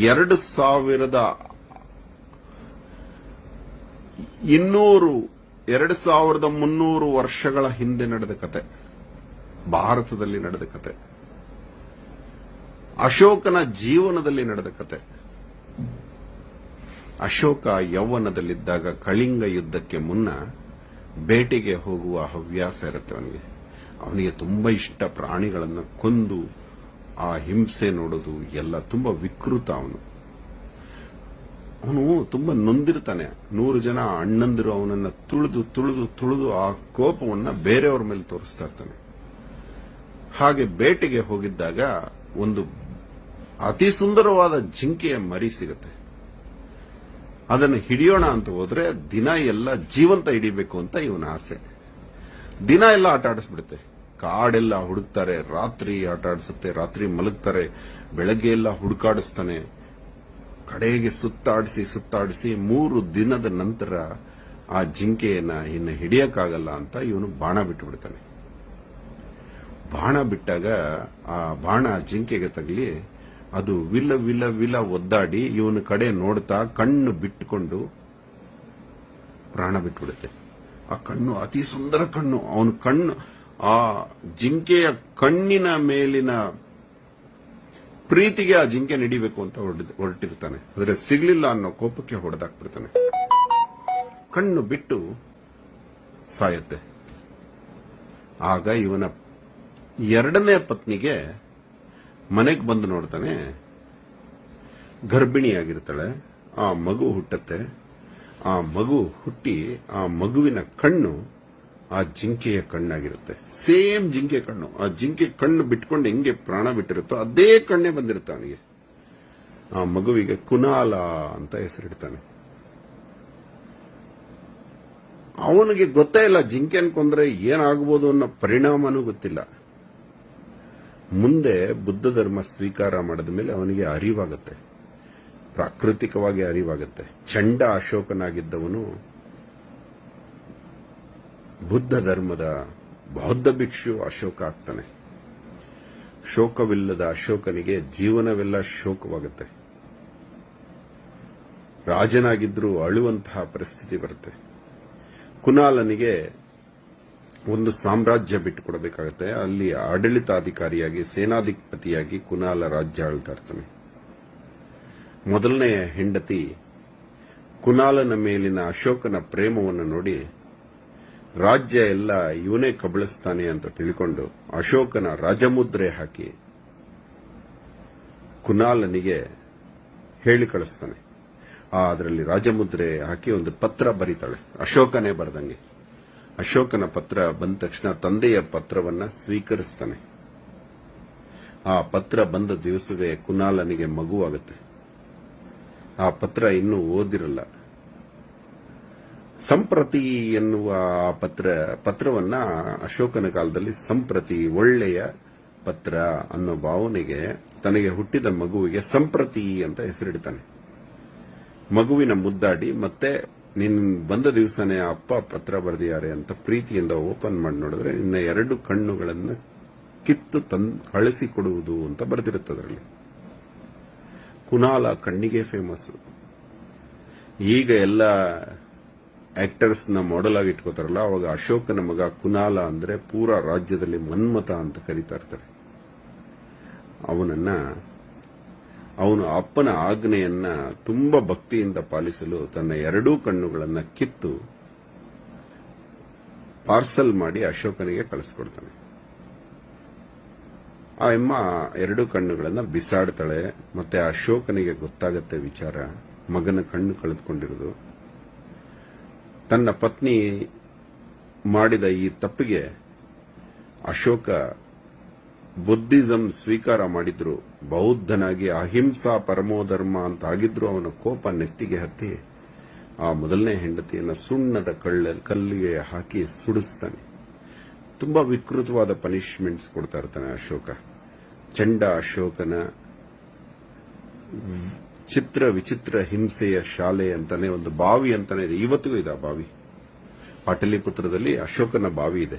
S2: 2300 ವರ್ಷಗಳ ಹಿಂದೆ ನಡೆದ ಕತೆ, ಭಾರತದಲ್ಲಿ ನಡೆದ ಕತೆ, ಅಶೋಕನ ಜೀವನದಲ್ಲಿ ನಡೆದ ಕತೆ. ಅಶೋಕ ಯೌವನದಲ್ಲಿದ್ದಾಗ ಕಳಿಂಗ ಯುದ್ಧಕ್ಕೆ ಮುನ್ನ ಬೇಟೆಗೆ ಹೋಗುವ ಹವ್ಯಾಸ ಇರುತ್ತೆ ಅವನಿಗೆ ತುಂಬಾ ಇಷ್ಟ. ಪ್ರಾಣಿಗಳನ್ನು ಕೊಂದು ಆ ಹಿಂಸೆ ನೋಡೋದು ಎಲ್ಲ ತುಂಬಾ ವಿಕೃತ. ಅವನು ತುಂಬಾ ನೊಂದಿರ್ತಾನೆ. 100 ಜನ ಅಣ್ಣಂದಿರು ಅವನನ್ನ ತುಳಿದು ಆ ಕೋಪವನ್ನ ಬೇರೆಯವ್ರ ಮೇಲೆ ತೋರಿಸ್ತಾ ಇರ್ತಾನೆ. ಹಾಗೆ ಬೇಟೆಗೆ ಹೋಗಿದ್ದಾಗ ಒಂದು ಅತಿ ಸುಂದರವಾದ ಜಿಂಕೆಯ ಮರಿ ಸಿಗುತ್ತೆ. ಅದನ್ನು ಹಿಡಿಯೋಣ ಅಂತ ಹೋದ್ರೆ ದಿನ ಎಲ್ಲ ಜೀವಂತ ಹಿಡಿಬೇಕು ಅಂತ ಇವನ ಆಸೆ. ದಿನ ಎಲ್ಲ ಆಟ ಆಡಿಸ್ಬಿಡುತ್ತೆ. ಕಾಡೆಲ್ಲ ಹುಡುಕ್ತಾರೆ, ರಾತ್ರಿ ಆಟ ಆಡಿಸುತ್ತೆ, ರಾತ್ರಿ ಮಲಗ್ತಾರೆ, ಬೆಳಗ್ಗೆ ಎಲ್ಲ ಹುಡುಕಾಡಿಸ್ತಾನೆ. ಕಡೆಗೆ ಸುತ್ತಾಡಿಸಿ 3 ದಿನದ ನಂತರ ಆ ಜಿಂಕೆಯನ್ನ ಇನ್ನು ಹಿಡಿಯಕ್ಕಾಗಲ್ಲ ಅಂತ ಇವನು ಬಾಣ ಬಿಟ್ಟು ಬಿಡ್ತಾನೆ. ಬಾಣ ಬಿಟ್ಟಾಗ ಆ ಬಾಣ ಜಿಂಕೆಗೆ ತಗಲಿ ಅದು ವಿಲ ಒದ್ದಾಡಿ ಇವನ ಕಡೆ ನೋಡ್ತಾ ಕಣ್ಣು ಬಿಟ್ಟುಕೊಂಡು ಪ್ರಾಣ ಬಿಟ್ಬಿಡುತ್ತೆ. ಆ ಕಣ್ಣು ಅತಿ ಸುಂದರ ಕಣ್ಣು. ಅವನ ಕಣ್ಣು ಆ ಜಿಂಕೆಯ ಕಣ್ಣಿನ ಮೇಲಿನ ಪ್ರೀತಿಗೆ ಆ ಜಿಂಕೆ ನಡಿಬೇಕು ಅಂತ ಹೊರಟಿರ್ತಾನೆ. ಆದ್ರೆ ಸಿಗ್ಲಿಲ್ಲ ಅನ್ನೋ ಕೋಪಕ್ಕೆ ಹೊಡೆದಾಕ್ಬಿಡ್ತಾನೆ. ಕಣ್ಣು ಬಿಟ್ಟು ಸಾಯುತ್ತೆ. ಆಗ ಇವನ 2ನೇ ಪತ್ನಿಗೆ ಮನೆಗೆ ಬಂದು ನೋಡ್ತಾನೆ, ಗರ್ಭಿಣಿಯಾಗಿರ್ತಾಳೆ. ಆ ಮಗು ಹುಟ್ಟತ್ತೆ. ಆ ಮಗು ಹುಟ್ಟಿ ಆ ಮಗುವಿನ ಕಣ್ಣು ಆ ಜಿಂಕೆಯ ಕಣ್ಣಾಗಿರುತ್ತೆ. ಸೇಮ್ ಜಿಂಕೆ ಕಣ್ಣು. ಆ ಜಿಂಕೆ ಕಣ್ಣು ಬಿಟ್ಕೊಂಡು ಹೆಂಗೆ ಪ್ರಾಣ ಬಿಟ್ಟಿರುತ್ತೋ ಅದೇ ಕಣ್ಣೇ ಬಂದಿರುತ್ತೆ ಅವನಿಗೆ. ಆ ಮಗುವಿಗೆ ಕುನಾಲ ಅಂತ ಹೆಸರಿಡ್ತಾನೆ. ಅವನಿಗೆ ಗೊತ್ತೇ ಇಲ್ಲ ಜಿಂಕೆ ಕೊಂದ್ರೆ ಏನಾಗಬಹುದು ಅನ್ನೋ ಪರಿಣಾಮನೂ ಗೊತ್ತಿಲ್ಲ. ಮುಂದೆ ಬುದ್ಧ ಧರ್ಮ ಸ್ವೀಕಾರ ಮಾಡಿದ ಮೇಲೆ ಅವನಿಗೆ ಅರಿವಾಗುತ್ತೆ, ಪ್ರಾಕೃತಿಕವಾಗಿ ಅರಿವಾಗುತ್ತೆ. ಚಂಡ ಅಶೋಕನಾಗಿದ್ದವನು ಬುದ್ಧ ಧರ್ಮದ ಬೌದ್ಧ ಭಿಕ್ಷು ಅಶೋಕ ಆಗ್ತಾನೆ. ಶೋಕವಿಲ್ಲದ ಅಶೋಕನಿಗೆ ಜೀವನವೆಲ್ಲ ಶೋಕವಾಗುತ್ತೆ. ರಾಜನಾಗಿದ್ರೂ ಅಳುವಂತಹ ಪರಿಸ್ಥಿತಿ ಬರುತ್ತೆ. ಕುನಾಲನಿಗೆ ಒಂದು ಸಾಮ್ರಾಜ್ಯ ಬಿಟ್ಟುಕೊಡಬೇಕಾಗುತ್ತೆ. ಅಲ್ಲಿ ಆಡಳಿತಾಧಿಕಾರಿಯಾಗಿ ಸೇನಾಧಿಪತಿಯಾಗಿ ಕುನಾಲ ರಾಜ್ಯ ಆಳ್ತಾ ಇರ್ತಾನೆ. ಮೊದಲನೆಯ ಹೆಂಡತಿ ಕುನಾಲನ ಮೇಲಿನ ಅಶೋಕನ ಪ್ರೇಮವನ್ನು ನೋಡಿ ರಾಜ್ಯ ಎಲ್ಲ ಇವನೇ ಕಬಳಿಸ್ತಾನೆ ಅಂತ ತಿಳ್ಕೊಂಡು ಅಶೋಕನ ರಾಜಮುದ್ರೆ ಹಾಕಿ ಕುನಾಲನಿಗೆ ಹೇಳಿ ಕಳಿಸ್ತಾನೆ. ಅದರಲ್ಲಿ ರಾಜಮುದ್ರೆ ಹಾಕಿ ಒಂದು ಪತ್ರ ಬರೀತಾಳೆ, ಅಶೋಕನೇ ಬರೆದಂಗೆ. ಅಶೋಕನ ಪತ್ರ ಬಂದ ತಕ್ಷಣ ತಂದೆಯ ಪತ್ರವನ್ನ ಸ್ವೀಕರಿಸ್ತಾನೆ. ಆ ಪತ್ರ ಬಂದ ದಿವಸವೇ ಕುನಾಲನಿಗೆ ಮಗುವಾಗುತ್ತೆ. ಆ ಪತ್ರ ಇನ್ನೂ ಓದಿರಲ್ಲ. ಸಂಪ್ರತಿ ಎನ್ನುವ ಪತ್ರವನ್ನ ಅಶೋಕನ ಕಾಲದಲ್ಲಿ ಸಂಪ್ರತಿ, ಒಳ್ಳೆಯ ಪತ್ರ ಅನ್ನೋ ಭಾವನೆಗೆ ತನಗೆ ಹುಟ್ಟಿದ ಮಗುವಿಗೆ ಸಂಪ್ರತಿ ಅಂತ ಹೆಸರಿಡ್ತಾನೆ. ಮಗುವಿನ ಮುದ್ದಾಡಿ ಮತ್ತೆ ನೀನ್ ಬಂದ ದಿವಸನೇ ಅಪ್ಪ ಪತ್ರ ಬರೆದಿದ್ದಾರೆ ಅಂತ ಪ್ರೀತಿಯಿಂದ ಓಪನ್ ಮಾಡಿ ನೋಡಿದ್ರೆ ನಿನ್ನ 2 ಕಣ್ಣುಗಳನ್ನ ಕಿತ್ತು ಕಳಿಸಿಕೊಡುವುದು ಅಂತ ಬರೆದಿರುತ್ತದರಲ್ಲಿ. ಕುನಾಲ ಕಣ್ಣಿಗೆ ಫೇಮಸ್. ಈಗ ಎಲ್ಲ ಆಕ್ಟರ್ಸ್ ನ ಮಾಡೆಲ್ ಆಗಿ ಇಟ್ಕೋತಾರಲ್ಲ, ಅವಾಗ ಅಶೋಕನ ಮಗ ಕುನಾಲ ಅಂದ್ರೆ ಪೂರಾ ರಾಜ್ಯದಲ್ಲಿ ಮನ್ಮಥ ಅಂತ ಕರೀತಾ ಇರ್ತಾರೆ. ಅವನು ಅಪ್ಪನ ಆಜ್ಞೆಯನ್ನ ತುಂಬಾ ಭಕ್ತಿಯಿಂದ ಪಾಲಿಸಲು ತನ್ನ 2 ಕಣ್ಣುಗಳನ್ನ ಕಿತ್ತು ಪಾರ್ಸಲ್ ಮಾಡಿ ಅಶೋಕನಿಗೆ ಕಳಿಸ್ಕೊಡ್ತಾನೆ. ಆ ಅಮ್ಮ 2 ಕಣ್ಣುಗಳನ್ನ ಬಿಸಾಡ್ತಾಳೆ. ಮತ್ತೆ ಅಶೋಕನಿಗೆ ಗೊತ್ತಾಗತ್ತೆ ವಿಚಾರ, ಮಗನ ಕಣ್ಣು ಕಳೆದುಕೊಂಡಿರೋದು. ತನ್ನ ಪತ್ನಿ ಮಾಡಿದ ಈ ತಪ್ಪಿಗೆ ಅಶೋಕ ಬುದ್ಧಿಸಂ ಸ್ವೀಕಾರ ಮಾಡಿದ್ರು, ಬೌದ್ಧನಾಗಿ ಅಹಿಂಸಾ ಪರಮೋಧರ್ಮ ಅಂತ ಆಗಿದ್ರು ಅವನ ಕೋಪ ನೆತ್ತಿಗೆ ಹತ್ತಿ ಆ ಮೊದಲನೇ ಹೆಂಡತಿಯನ್ನ ಸುಣ್ಣದ ಕಲ್ಲಿಗೆ ಹಾಕಿ ಸುಡಿಸ್ತಾನೆ. ತುಂಬಾ ವಿಕೃತವಾದ ಪನಿಷ್ಮೆಂಟ್ಸ್ ಕೊಡ್ತಾ ಇರ್ತಾನೆ ಅಶೋಕ. ಚಂಡ ಅಶೋಕನ ವಿಚಿತ್ರ ಹಿಂಸೆಯ ಶಾಲೆ ಅಂತಾನೆ ಒಂದು ಬಾವಿ ಅಂತಾನೆ ಇದೆ, ಇವತ್ತಿಗೂ ಇದೆ ಆ ಬಾವಿ. ಪಾಟಲಿಪುತ್ರದಲ್ಲಿ ಅಶೋಕನ ಬಾವಿ ಇದೆ.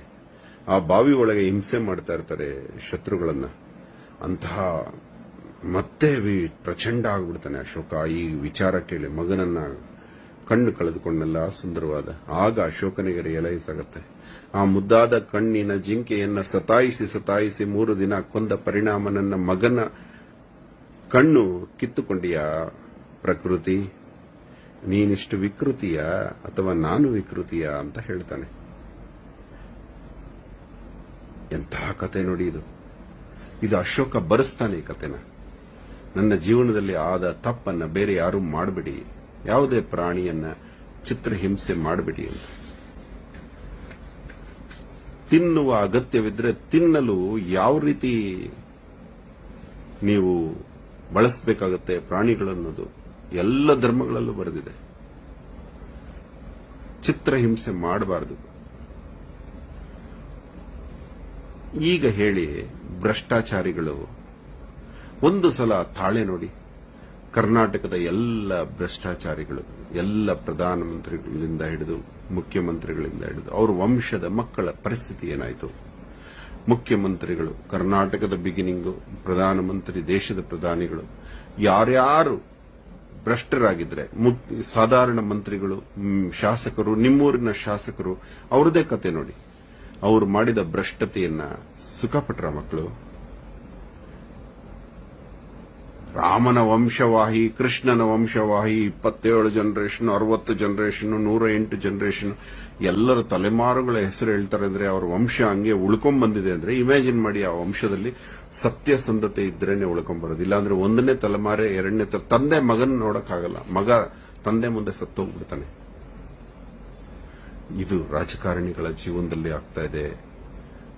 S2: ಆ ಬಾವಿ ಒಳಗೆ ಹಿಂಸೆ ಮಾಡ್ತಾ ಇರ್ತಾರೆ ಶತ್ರುಗಳನ್ನ. ಅಂತಹ ಮತ್ತೆ ಪ್ರಚಂಡ ಆಗ್ಬಿಡ್ತಾನೆ ಅಶೋಕ ಈ ವಿಚಾರ ಕೇಳಿ. ಮಗನನ್ನ ಕಣ್ಣು ಕಳೆದುಕೊಂಡಲ್ಲ ಸುಂದರವಾದ. ಆಗ ಅಶೋಕನಿಗೆ ರಿಯಲೈಸ್ ಆಗುತ್ತೆ, ಆ ಮುದ್ದಾದ ಕಣ್ಣಿನ ಜಿಂಕೆಯನ್ನ ಸತಾಯಿಸಿ 3 ದಿನ ಕೊಂದ ಪರಿಣಾಮ ನನ್ನ ಮಗನ ಕಣ್ಣು ಕಿತ್ತುಕೊಂಡಿಯಾ ಪ್ರಕೃತಿ? ನೀನಿಷ್ಟು ವಿಕೃತಿಯ ಅಥವಾ ನಾನು ವಿಕೃತಿಯ ಅಂತ ಹೇಳ್ತಾನೆ. ಎಂತಹ ಕತೆ ನೋಡಿ ಇದು ಅಶೋಕ ಬರೆಸ್ತಾನೆ ಈ ಕತೆನ. ನನ್ನ ಜೀವನದಲ್ಲಿ ಆದ ತಪ್ಪನ್ನ ಬೇರೆ ಯಾರು ಮಾಡಬೇಡಿ, ಯಾವುದೇ ಪ್ರಾಣಿಯನ್ನ ಚಿತ್ರಹಿಂಸೆ ಮಾಡಬೇಡಿ ಅಂತ. ತಿನ್ನುವ ಅಗತ್ಯವಿದ್ರೆ ತಿನ್ನಲು ಯಾವ ರೀತಿ ನೀವು ಬಳಸಬೇಕಾಗತ್ತೆ ಪ್ರಾಣಿಗಳನ್ನೋದು ಎಲ್ಲ ಧರ್ಮಗಳಲ್ಲೂ ಬರೆದಿದೆ. ಚಿತ್ರಹಿಂಸೆ ಮಾಡಬಾರದು. ಈಗ ಹೇಳಿ ಭ್ರಷ್ಟಾಚಾರಿಗಳು ಒಂದು ಸಲ ತಾಳೆ ನೋಡಿ. ಕರ್ನಾಟಕದ ಎಲ್ಲ ಭ್ರಷ್ಟಾಚಾರಿಗಳು, ಎಲ್ಲ ಪ್ರಧಾನಮಂತ್ರಿಗಳಿಂದ ಹಿಡಿದು ಮುಖ್ಯಮಂತ್ರಿಗಳಿಂದ ಹಿಡಿದು ಅವರ ವಂಶದ ಮಕ್ಕಳ ಪರಿಸ್ಥಿತಿ ಏನಾಯಿತು? ಮುಖ್ಯಮಂತ್ರಿಗಳು ಕರ್ನಾಟಕದ ಬಿಗಿನಿಂಗು, ಪ್ರಧಾನಮಂತ್ರಿ, ದೇಶದ ಪ್ರಧಾನಿಗಳು ಯಾರ್ಯಾರು ಭ್ರಷ್ಟರಾಗಿದ್ರೆ, ಸಾಧಾರಣ ಮಂತ್ರಿಗಳು, ಶಾಸಕರು, ನಿಮ್ಮೂರಿನ ಶಾಸಕರು, ಅವರದೇ ಕತೆ ನೋಡಿ. ಅವರು ಮಾಡಿದ ಭ್ರಷ್ಟತೆಯನ್ನ ಸುಖಪಟ್ರ ಮಕ್ಕಳು. ರಾಮನ ವಂಶವಾಹಿ, ಕೃಷ್ಣನ ವಂಶವಾಹಿ, 27 ಜನರೇಷನ್, 60 ಜನರೇಷನ್, 108 ಜನರೇಷನ್, ಎಲ್ಲರ ತಲೆಮಾರುಗಳ ಹೆಸರು ಹೇಳ್ತಾರೆ ಅಂದ್ರೆ ಅವ್ರ ವಂಶ ಹಂಗೆ ಉಳ್ಕೊಂಡ್ ಬಂದಿದೆ ಅಂದ್ರೆ ಇಮ್ಯಾಜಿನ್ ಮಾಡಿ. ಆ ವಂಶದಲ್ಲಿ ಸತ್ಯಸಂಧತೆ ಇದ್ರೇನೆ ಉಳ್ಕೊಂಡ್ಬರೋದು. ಇಲ್ಲಾಂದ್ರೆ 1ನೇ ತಲೆಮಾರೆ 2ನೇ ತಂದೆ ಮಗನ ನೋಡಕ್ಕಾಗಲ್ಲ, ಮಗ ತಂದೆ ಮುಂದೆ ಸತ್ತೋಗ್ಬಿಡ್ತಾನೆ. ಇದು ರಾಜಕಾರಣಿಗಳ ಜೀವನದಲ್ಲಿ ಆಗ್ತಾ ಇದೆ,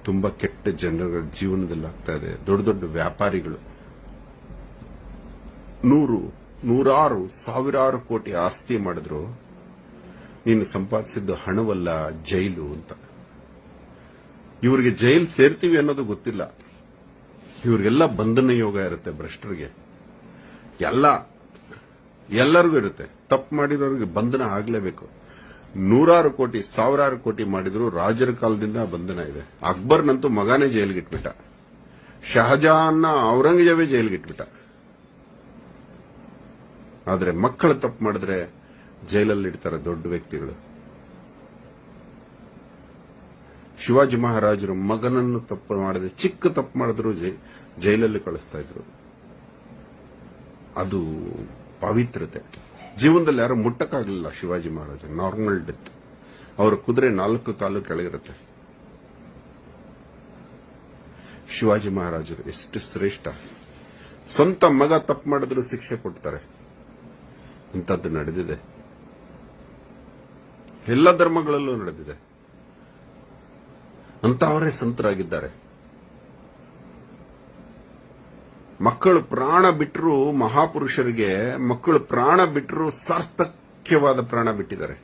S2: ತುಂಬಾ ಕೆಟ್ಟ ಜನರ ಜೀವನದಲ್ಲಿ ಆಗ್ತಾ ಇದೆ. ದೊಡ್ಡ ದೊಡ್ಡ ವ್ಯಾಪಾರಿಗಳು 100, 100, 1000 ಕೋಟಿ ಆಸ್ತಿ ಮಾಡಿದ್ರು ನೀನು ಸಂಪಾದಿಸಿದ್ದು ಹಣವಲ್ಲ, ಜೈಲು ಅಂತ. ಇವರಿಗೆ ಜೈಲ್ ಸೇರ್ತೀವಿ ಅನ್ನೋದು ಗೊತ್ತಿಲ್ಲ. ಇವ್ರಿಗೆಲ್ಲ ಬಂಧನ ಯೋಗ ಇರುತ್ತೆ ಭ್ರಷ್ಟರಿಗೆ. ಎಲ್ಲರಿಗೂ ಇರುತ್ತೆ. ತಪ್ಪು ಮಾಡಿರೋರಿಗೆ ಬಂಧನ ಆಗ್ಲೇಬೇಕು. 100 ಕೋಟಿ 1000 ಕೋಟಿ ಮಾಡಿದ್ರು ರಾಜರ ಕಾಲದಿಂದ ಬಂಧನ ಇದೆ. ಅಕ್ಬರ್ನಂತೂ ಮಗನೇ ಜೈಲ್ಗಿಟ್ಬಿಟ್ಟ. ಶಹಜಹಾನ್ನ ಔರಂಗಜೇಬೇ ಜೈಲ್ಗಿಟ್ಬಿಟ್ಟ. ಆದ್ರೆ ಮಕ್ಕಳು ತಪ್ಪು ಮಾಡಿದ್ರೆ ಜೈಲಲ್ಲಿ ಇಡ್ತಾರೆ ದೊಡ್ಡ ವ್ಯಕ್ತಿಗಳು. ಶಿವಾಜಿ ಮಹಾರಾಜರು ಮಗನನ್ನು ತಪ್ಪು ಮಾಡಿದ್ರೆ, ಚಿಕ್ಕ ತಪ್ಪು ಮಾಡಿದ್ರು ಜೈಲಲ್ಲಿ ಕಳಿಸ್ತಾ ಇದ್ರು. ಅದು ಪವಿತ್ರತೆ. ಜೀವನದಲ್ಲಿ ಯಾರು ಮುಟ್ಟಕ್ಕಾಗಲಿಲ್ಲ ಶಿವಾಜಿ ಮಹಾರಾಜ. Normal death. ಅವರ ಕುದುರೆ 4 ಕಾಲು ಕೆಳಗಿರುತ್ತೆ. ಶಿವಾಜಿ ಮಹಾರಾಜರು ಎಷ್ಟು ಶ್ರೇಷ್ಠ. ಸ್ವಂತ ಮಗ ತಪ್ಪು ಮಾಡಿದ್ರು ಶಿಕ್ಷೆ ಕೊಡ್ತಾರೆ. ಇಂಥದ್ದು ನಡೆದಿದೆ. ಎಲ್ಲ ಧರ್ಮಗಳಲ್ಲೂ ನಡೆದಿದೆ. ಅಂತವರೇ ಸಂತರಾಗಿದ್ದಾರೆ. ಮಕ್ಕಳು ಪ್ರಾಣ ಬಿಟ್ಟರು, ಮಹಾಪುರುಷರಿಗೆ ಮಕ್ಕಳು ಪ್ರಾಣ ಬಿಟ್ಟರು ಸಾರ್ಥಕ್ಯವಾದ ಪ್ರಾಣ ಬಿಟ್ಟಿದ್ದಾರೆ.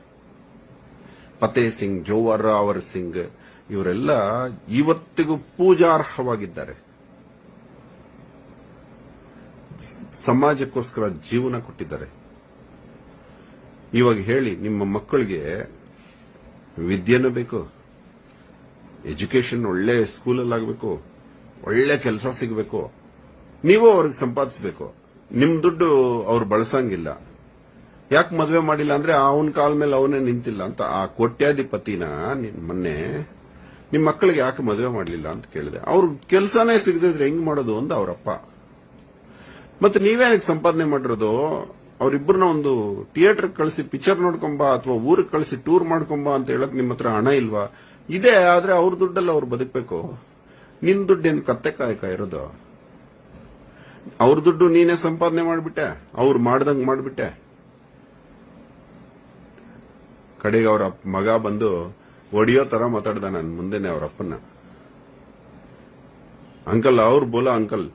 S2: ಫತೇ ಸಿಂಗ್, ಜೋರಾವರ್ ಸಿಂಗ್ ಇವರೆಲ್ಲ ಇವತ್ತಿಗೂ ಪೂಜಾರ್ಹವಾಗಿದ್ದಾರೆ. ಸಮಾಜಕ್ಕೋಸ್ಕರ ಜೀವನ ಕೊಟ್ಟಿದ್ದಾರೆ. ಇವಾಗ ಹೇಳಿ, ನಿಮ್ಮ ಮಕ್ಕಳಿಗೆ ವಿದ್ಯೆನೂ ಬೇಕು, ಎಜುಕೇಶನ್ ಒಳ್ಳೆ ಸ್ಕೂಲಲ್ಲಾಗಬೇಕು, ಒಳ್ಳೆ ಕೆಲಸ ಸಿಗಬೇಕು, ನೀವು ಅವ್ರಿಗೆ ಸಂಪಾದಿಸಬೇಕು. ನಿಮ್ ದುಡ್ಡು ಅವ್ರು ಬಳಸಂಗಿಲ್ಲ. ಯಾಕೆ ಮದುವೆ ಮಾಡಿಲ್ಲ ಅಂದ್ರೆ ಅವನ ಕಾಲ ಮೇಲೆ ಅವನೇ ನಿಂತಿಲ್ಲ ಅಂತ. ಆ ಕೋಟ್ಯಾಧಿಪತಿನ ಮೊನ್ನೆ ನಿಮ್ ಮಕ್ಕಳಿಗೆ ಯಾಕೆ ಮದುವೆ ಮಾಡಲಿಲ್ಲ ಅಂತ ಕೇಳಿದೆ. ಅವ್ರ ಕೆಲಸನೇ ಸಿಗದಿದ್ರೆ ಹೆಂಗ್ ಮಾಡೋದು ಅಂತ ಅವರಪ್ಪ. ಮತ್ತೆ ನೀವೇನಕ್ಕೆ ಸಂಪಾದನೆ ಮಾಡಿರೋದು? ಅವರಿಬ್ಬರನ್ನ ಒಂದು ಥಿಯೇಟರ್ ಕಳಿಸಿ ಪಿಕ್ಚರ್ ನೋಡ್ಕೊಂಬ ಅಥವಾ ಊರಿಗೆ ಕಳಿಸಿ ಟೂರ್ ಮಾಡ್ಕೊಂಬ ಅಂತ ಹೇಳಕ್ ನಿಮ್ಮ ಹತ್ರ ಹಣ ಇಲ್ವಾ? ಇದೆ, ಆದ್ರೆ ಅವ್ರ ದುಡ್ಡಲ್ಲಿ ಅವ್ರು ಬದುಕಬೇಕು. ನಿನ್ ದುಡ್ಡೇನು ಕತ್ತೆ ಕಾಯಕ ಇರೋದು? ಅವ್ರ ದುಡ್ಡು ನೀನೇ ಸಂಪಾದನೆ ಮಾಡ್ಬಿಟ್ಟೆ, ಅವ್ರು ಮಾಡ್ದಂಗ್ ಮಾಡ್ಬಿಟ್ಟೆ. ಕಡೆಗೆ ಅವ್ರ ಮಗ ಬಂದು ಒಡಿಯೋ ತರ ಮಾತಾಡ್ದ ನನ್ ಮುಂದೆನೆ ಅವ್ರ ಅಪ್ಪನ. अंकल और बोला अंकल,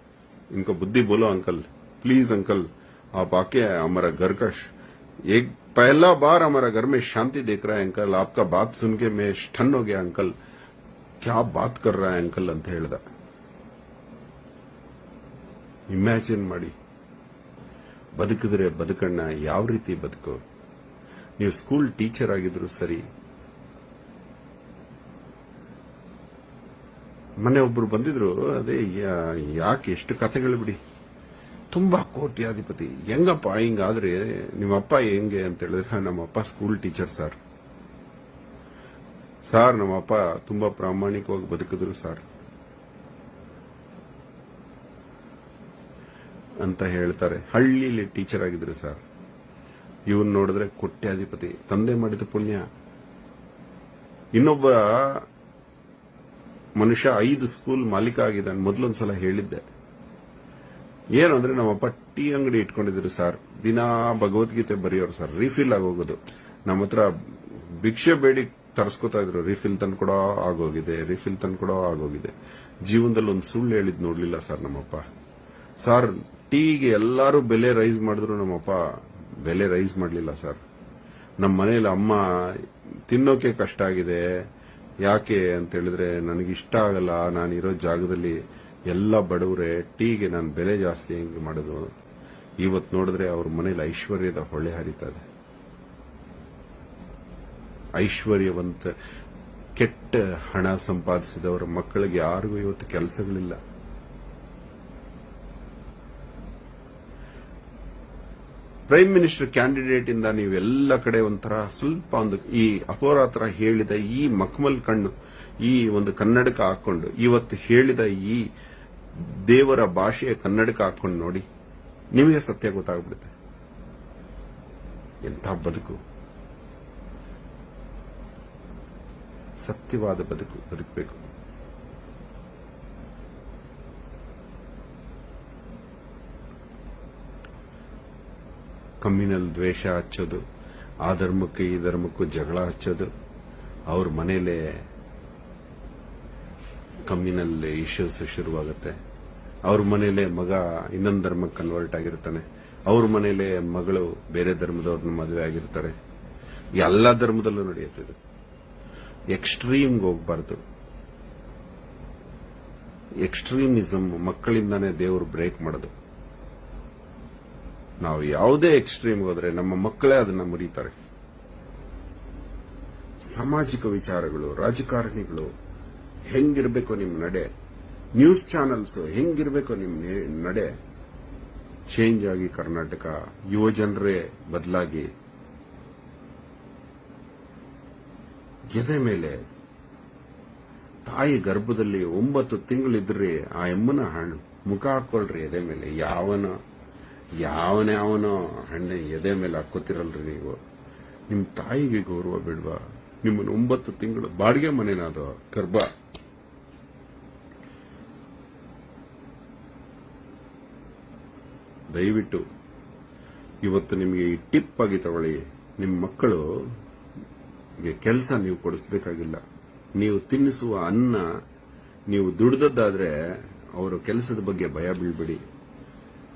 S2: इनको बुद्धि बोलो अंकल, प्लीज अंकल आप आके हमारा घर का एक पहला बार हमारा घर में शांति देख रहा है अंकल, आपका बात सुन के मैं स्टन हो गया अंकल, क्या बात कर रहा है अंकल ಅಂತ ಹೇಳ್ದ. ಇಮ್ಯಾಜಿನ್ ಮಾಡಿ, ಬದುಕಿದ್ರೆ ಬದುಕಣ್ಣ, ಯಾವ ರೀತಿ ಬದುಕು. ನೀವು ಸ್ಕೂಲ್ ಟೀಚರ್ ಆಗಿದ್ರು ಸರಿ. ಮೊನ್ನೆ ಒಬ್ರು ಬಂದಿದ್ರು, ಅದೇ ಯಾಕೆ ಎಷ್ಟು ಕಥೆಗಳು ಬಿಡಿ. ತುಂಬಾ ಕೋಟ್ಯಾಧಿಪತಿ, ಹೆಂಗಪ್ಪ ಹಿಂಗಾದ್ರೆ ನಿಮ್ಮಪ್ಪ ಹೆಂಗೆ ಅಂತ ಹೇಳಿದ್ರೆ, ನಮ್ಮಪ್ಪ ಸ್ಕೂಲ್ ಟೀಚರ್ ಸರ್. ನಮ್ಮಪ್ಪ ತುಂಬಾ ಪ್ರಾಮಾಣಿಕವಾಗಿ ಬದುಕಿದ್ರು ಸರ್ ಅಂತ ಹೇಳ್ತಾರೆ. ಹಳ್ಳಿಲಿ ಟೀಚರ್ ಆಗಿದ್ರು ಸರ್. ಇವನ್ ನೋಡಿದ್ರೆ ಕೋಟ್ಯಾಧಿಪತಿ, ತಂದೆ ಮಾಡಿದ ಪುಣ್ಯ. ಇನ್ನೊಬ್ಬ ಮನುಷ್ಯ 5 ಸ್ಕೂಲ್ ಮಾಲೀಕ ಆಗಿದ್ದಾನೆ. ಮೊದಲೊಂದ್ಸಲ ಹೇಳಿದ್ದೆ. ಏನು ಅಂದ್ರೆ, ನಮ್ಮಪ್ಪ ಟೀ ಅಂಗಡಿ ಇಟ್ಕೊಂಡಿದ್ರು ಸರ್. ದಿನಾ ಭಗವದ್ಗೀತೆ ಬರೆಯೋರು ಸರ್. ರಿಫಿಲ್ ಆಗೋಗೋದು. ನಮ್ಮ ಹತ್ರ ಭಿಕ್ಷೆ ಬೇಡಿ ತರಿಸ್ಕೊತಾ ಇದ್ರು. ರಿಫಿಲ್ ತಂದ್ಕೊಡೋ ಆಗೋಗಿದೆ. ಜೀವನದಲ್ಲಿ ಒಂದು ಸುಳ್ಳು ಹೇಳಿದ್ ನೋಡ್ಲಿಲ್ಲ ಸರ್ ನಮ್ಮಪ್ಪ. ಸರ್, ಟೀಗೆ ಎಲ್ಲಾರು ಬೆಲೆ ರೈಸ್ ಮಾಡಿದ್ರು, ನಮ್ಮಪ್ಪ ಬೆಲೆ ರೈಸ್ ಮಾಡಲಿಲ್ಲ ಸರ್. ನಮ್ಮ ಮನೇಲಿ ಅಮ್ಮ ತಿನ್ನೋಕೆ ಕಷ್ಟ ಆಗಿದೆ, ಯಾಕೆ ಅಂತ ಹೇಳಿದ್ರೆ ನನಗಿಷ್ಟ ಆಗಲ್ಲ, ನಾನಿರೋ ಜಾಗದಲ್ಲಿ ಎಲ್ಲ ಬಡವರೇ, ಟೀಗೆ ನಾನು ಬೆಲೆ ಜಾಸ್ತಿ ಹೆಂಗೆ ಮಾಡೋದು. ಇವತ್ತು ನೋಡಿದ್ರೆ ಅವ್ರ ಮನೇಲಿ ಐಶ್ವರ್ಯದ ಹೊಳೆ ಹರಿತಾ ಇದೆ. ಐಶ್ವರ್ಯವಂತ ಕೆಟ್ಟ ಹಣ ಸಂಪಾದಿಸಿದವರ ಮಕ್ಕಳಿಗೆ ಯಾರಿಗೂ ಇವತ್ತು ಕೆಲಸಗಳಿಲ್ಲ. ಪ್ರೈಮ್ ಮಿನಿಸ್ಟರ್ ಕ್ಯಾಂಡಿಡೇಟ್ ಇಂದ ನೀವೆಲ್ಲ ಕಡೆ ಒಂಥರ ಸ್ವಲ್ಪ ಒಂದು ಈ ಅಹೋರಾತ್ರ ಹೇಳಿದ ಈ ಮಕ್ಮಲ್ ಕಣ್ಣು, ಈ ಒಂದು ಕನ್ನಡಕ ಹಾಕೊಂಡು, ಇವತ್ತು ಹೇಳಿದ ಈ ದೇವರ ಭಾಷೆಯ ಕನ್ನಡಕ ಹಾಕೊಂಡು ನೋಡಿ, ನಿಮಗೆ ಸತ್ಯ ಗೊತ್ತಾಗ್ಬಿಡುತ್ತೆ. ಎಂಥ ಬದುಕು, ಸತ್ಯವಾದ ಬದುಕು ಬದುಕಬೇಕು. ಕಮ್ಯುನಲ್ ದ್ವೇಷ ಹಚ್ಚೋದು, ಆ ಧರ್ಮಕ್ಕೆ ಈ ಧರ್ಮಕ್ಕೂ ಜಗಳ ಹಚ್ಚೋದು, ಅವ್ರ ಮನೇಲೆ ಕಮ್ಯುನಲ್ ಇಶ್ಯೂಸ್ ಶುರುವಾಗುತ್ತೆ. ಅವ್ರ ಮನೇಲೆ ಮಗ ಇನ್ನೊಂದು ಧರ್ಮಕ್ಕೆ ಕನ್ವರ್ಟ್ ಆಗಿರ್ತಾನೆ, ಅವ್ರ ಮನೇಲೆ ಮಗಳು ಬೇರೆ ಧರ್ಮದವ್ರನ್ನ ಮದುವೆ ಆಗಿರ್ತಾರೆ. ಎಲ್ಲ ಧರ್ಮದಲ್ಲೂ ನಡೆಯುತ್ತೆ ಇದು. ಎಕ್ಸ್ಟ್ರೀಮ್ಗೆ ಹೋಗ್ಬಾರ್ದು. ಎಕ್ಸ್ಟ್ರೀಮಿಸಮ್ ಮಕ್ಕಳಿಂದಾನೇ ದೇವರು ಬ್ರೇಕ್ ಮಾಡೋದು. ನಾವು ಯಾವುದೇ ಎಕ್ಸ್ಟ್ರೀಮ್ ಹೋದ್ರೆ ನಮ್ಮ ಮಕ್ಕಳೇ ಅದನ್ನ ಮುರಿತಾರೆ. ಸಾಮಾಜಿಕ ವಿಚಾರಗಳು, ರಾಜಕಾರಣಿಗಳು ಹೆಂಗಿರ್ಬೇಕು ನಿಮ್ಮ ನಡೆ, ನ್ಯೂಸ್ ಚಾನೆಲ್ಸ್ ಹೆಂಗಿರ್ಬೇಕು ನಿಮ್ಮ ನಡೆ, ಚೇಂಜ್ ಆಗಿ ಕರ್ನಾಟಕ ಯುವ ಜನರೇ ಬದಲಾಗಿ ಎದೆ ಮೇಲೆ ತಾಯಿ ಗರ್ಭದಲ್ಲಿ 9 ತಿಂಗಳಿದ್ರಿ ಆ ಎಮ್ಮನ ಹಣ್ಣು ಮುಖ ಹಾಕೊಳ್ರಿ ಎದೆ ಮೇಲೆ. ಯಾವನೋ ಹಣ್ಣೆ ಎದೆ ಮೇಲೆ ಹಾಕೋತಿರಲ್ರಿ ನೀವು. ನಿಮ್ ತಾಯಿಗೆ ಗೌರವ ಬಿಡ್ವಾ? ನಿಮ್ಮನ್ನು 9 ತಿಂಗಳು ಬಾಡಿಗೆ ಮನೆನಾದ ಗರ್ಭ. ದಯವಿಟ್ಟು ಇವತ್ತು ನಿಮಗೆ ಈ ಟಿಪ್ ಆಗಿ ತಗೊಳ್ಳಿ. ನಿಮ್ಮ ಮಕ್ಕಳು ಕೆಲಸ ನೀವು ಕೊಡಿಸ್ಬೇಕಾಗಿಲ್ಲ. ನೀವು ತಿನ್ನಿಸುವ ಅನ್ನ ನೀವು ದುಡ್ದದ್ದಾದ್ರೆ ಅವರು ಕೆಲಸದ ಬಗ್ಗೆ ಭಯ ಬೀಳ್ಬೇಡಿ.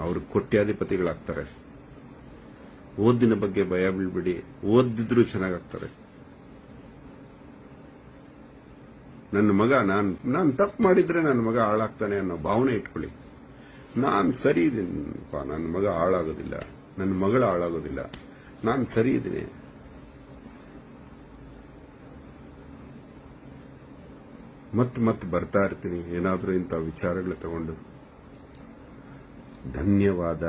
S2: ಅವರು ಕೋಟ್ಯಾಧಿಪತಿಗಳಾಗ್ತಾರೆ. ಓದಿನ ಬಗ್ಗೆ ಭಯ ಬೀಳ್ಬೇಡಿ. ಓದಿದ್ರು ಚೆನ್ನಾಗಾಗ್ತಾರೆ. ನನ್ನ ಮಗ ನಾನು ತಪ್ಪು ಮಾಡಿದ್ರೆ ನನ್ನ ಮಗ ಹಾಳಾಗ್ತಾನೆ ಅನ್ನೋ ಭಾವನೆ ಇಟ್ಕೊಳ್ಳಿ. ನಾನು ಸರಿ ಇದ್ದೀನಿಪ್ಪ, ನನ್ನ ಮಗ ಹಾಳಾಗೋದಿಲ್ಲ, ನನ್ನ ಮಗಳು ಹಾಳಾಗೋದಿಲ್ಲ, ನಾನು ಸರಿ ಇದ್ದೀನಿ. ಮತ್ತೆ ಬರ್ತಾ ಇರ್ತೀನಿ ಏನಾದ್ರೂ ಇಂಥ ವಿಚಾರಗಳು ತಗೊಂಡು. ಧನ್ಯವಾದ.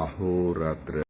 S2: ಅಹೋರಾತ್ರ.